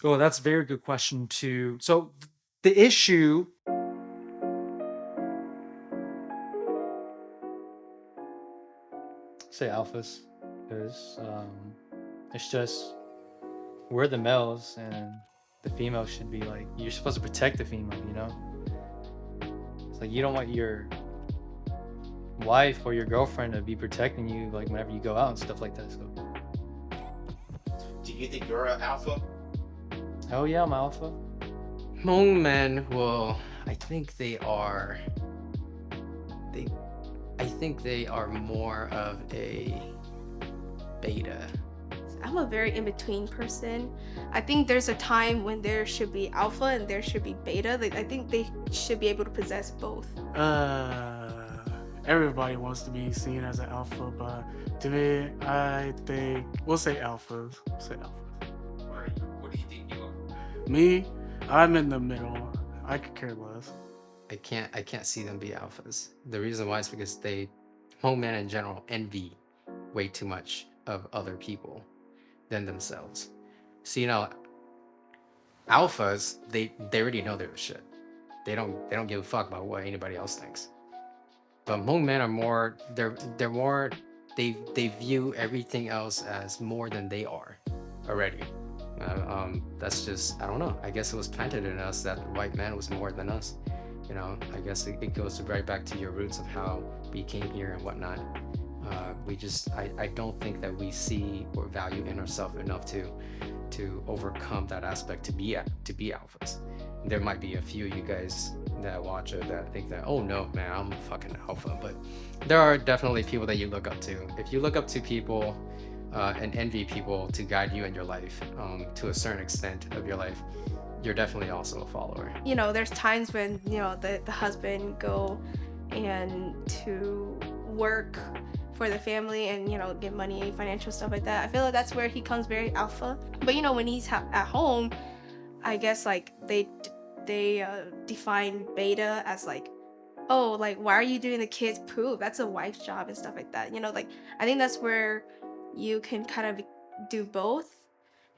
Oh, that's a very good question too. So the issue, Say alphas, because it's just we're the males and the female should be like you're supposed to protect the female. It's like you don't want your wife or your girlfriend to be protecting you like whenever you go out and stuff like that. So Do you think you're an alpha? hell yeah, I'm alpha. Hmong men, well, I think they are. They, I think they are more of a beta. I'm a very in between person. I think there's a time when there should be alpha and there should be beta. Like, I think they should be able to possess both. Uh, Everybody wants to be seen as an alpha, but to me, I think we'll say alphas. We'll say alphas. What do you think you are? Me, I'm in the middle. I could care less. I can't see them be alphas. The reason why is because Hmong men in general envy way too much of other people than themselves. So alphas, they already know their shit. They don't give a fuck about what anybody else thinks. But Hmong men are more they're more they view everything else as more than they are already. That's just I don't know. I guess it was planted in us that the white man was more than us. I guess it goes right back to your roots of how we came here and whatnot. I don't think that we see or value in ourselves enough to overcome that aspect to be alphas. There might be a few of you guys that watch it that think that, oh no man, I'm a fucking alpha, but there are definitely people that you look up to. If you look up to people and envy people to guide you in your life, to a certain extent of your life, you're definitely also a follower. There's times when, the husband go and to work for the family and, get money, financial stuff like that. I feel like that's where he comes very alpha. But, when he's at home, I guess like they define beta as like, oh, like why are you doing the kids poop? That's a wife's job and stuff like that. Like I think that's where you can kind of do both.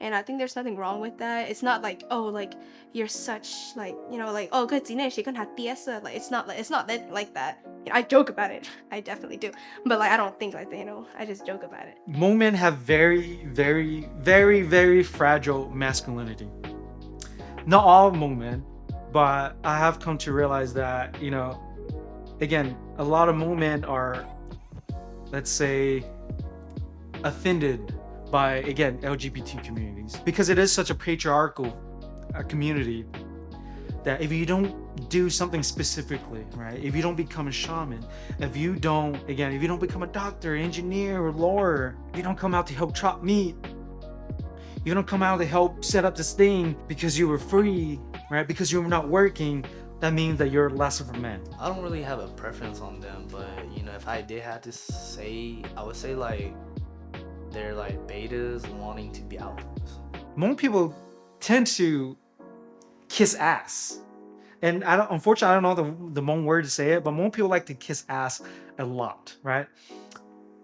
And I think there's nothing wrong with that. It's not like, oh, like you're such like, like, oh, good she can have tiesa. Like it's not that like that. I joke about it. I definitely do. But like I don't think like that, I just joke about it. Hmong men have very, very, very, very fragile masculinity. Not all Hmong men, but I have come to realize that, again, a lot of Hmong men are, let's say, offended by, again, LGBT communities because it is such a patriarchal community that if you don't do something specifically, right? If you don't become a shaman, if you don't become a doctor, engineer, or lawyer, if you don't come out to help chop meat, you don't come out to help set up this thing because you were free, right? Because you were not working, that means that you're less of a man. I don't really have a preference on them, but if I did have to say, I would say like they're like betas wanting to be alphas. Hmong people tend to kiss ass. And unfortunately, I don't know the Hmong word to say it, but Hmong people like to kiss ass a lot, right?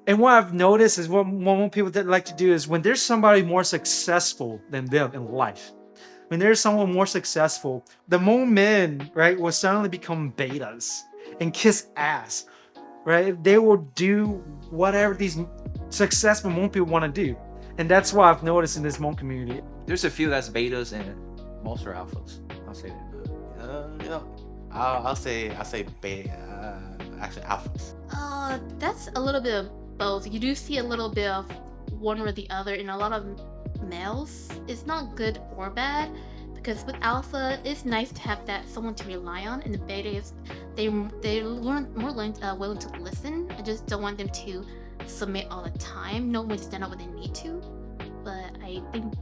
And what I've noticed is what Hmong people that like to do is when there's somebody more successful than them in life, when there's someone more successful, the Hmong men, right, will suddenly become betas and kiss ass, right? They will do whatever these successful Hmong people want to do. And that's what I've noticed in this Hmong community. There's a few that's betas and most are alphas. I'll say that. I'll say beta. Actually, alphas. That's a little bit of both. You do see a little bit of one or the other in a lot of males. It's not good or bad because with alpha, it's nice to have that someone to rely on, and the beta is they're more willing to listen. I just don't want them to submit all the time. Know when to stand up when they need to. But I think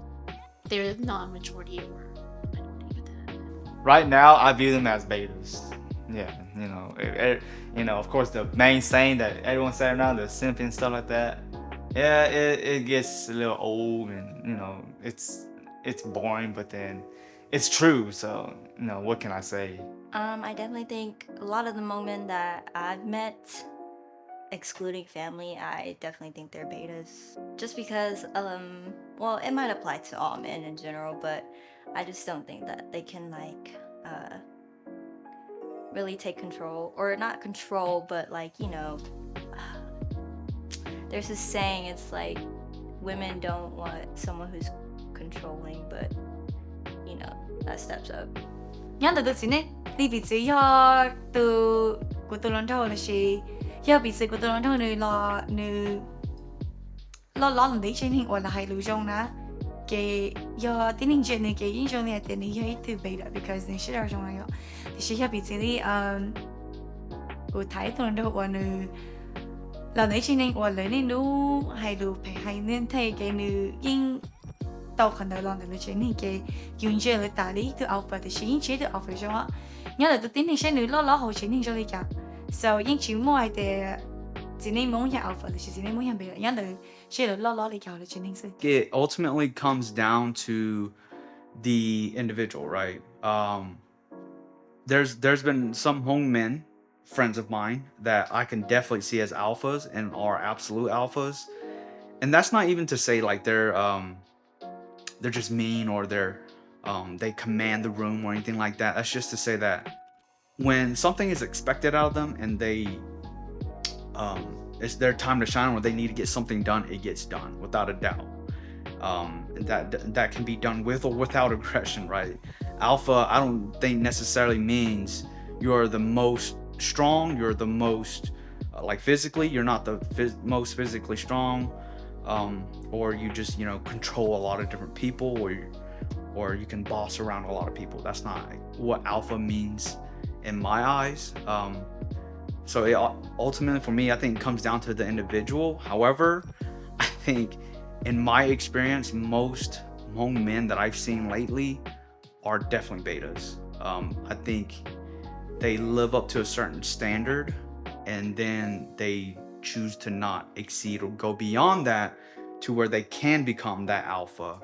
they're not a majority or minority with that. Right now, I view them as betas. Yeah, of course, the main saying that everyone say around, the simp and stuff like that. Yeah, it gets a little old and it's boring, but then it's true. So what can I say? I definitely think a lot of the Hmong men that I've met, excluding family, I definitely think they're betas. Just because, well, it might apply to all men in general, but I just don't think that they can like really take control, or not control, but like, you know, there's this saying, it's like women don't want someone who's controlling, but you know, that steps up. Nyanda tu sini ni bici ya tu kutulan tahu le shi ya bici kutulan tahu nu lo ndi trên hình hoặc là hai lưu trong na cái ya tin hình trên này cái in trong này tên này ya tu beta because ni shi ra trong này thì shi ya bici ni của thái tuần đâu hoặc nu là ndi trên hình hoặc là ni nu hai lưu phải hai nên thấy cái nu in tàu khẩn đầu lòng là chuyện này cái dùng chơi là tài lý từ alpha thì sẽ chế từ alpha cho họ nhớ là tôi tin thì sẽ nữ lo hậu chuyện này cho đi cả so những chuyện mua thì chỉ nên muốn nhà alpha thì chỉ nên muốn nhà beta nhớ là sẽ lo đi cả là chuyện này sự It ultimately comes down to the individual, right? There's been some Hmong men, friends of mine, that I can definitely see as alphas and are absolute alphas, and that's not even to say like they're just mean or they command the room or anything like that. That's just to say that when something is expected out of them and it's their time to shine, or they need to get something done, it gets done without a doubt. That can be done with or without aggression, right? Alpha, I don't think necessarily means you're the most strong, you're the most like physically, you're not the most physically strong, or you just, you know, control a lot of different people, or you can boss around a lot of people. That's not what alpha means in my eyes. So it, ultimately for me, I think it comes down to the individual. However, I think in my experience, most Hmong men that I've seen lately are definitely betas. I think they live up to a certain standard, and then they choose to not exceed or go beyond that to where they can become that alpha.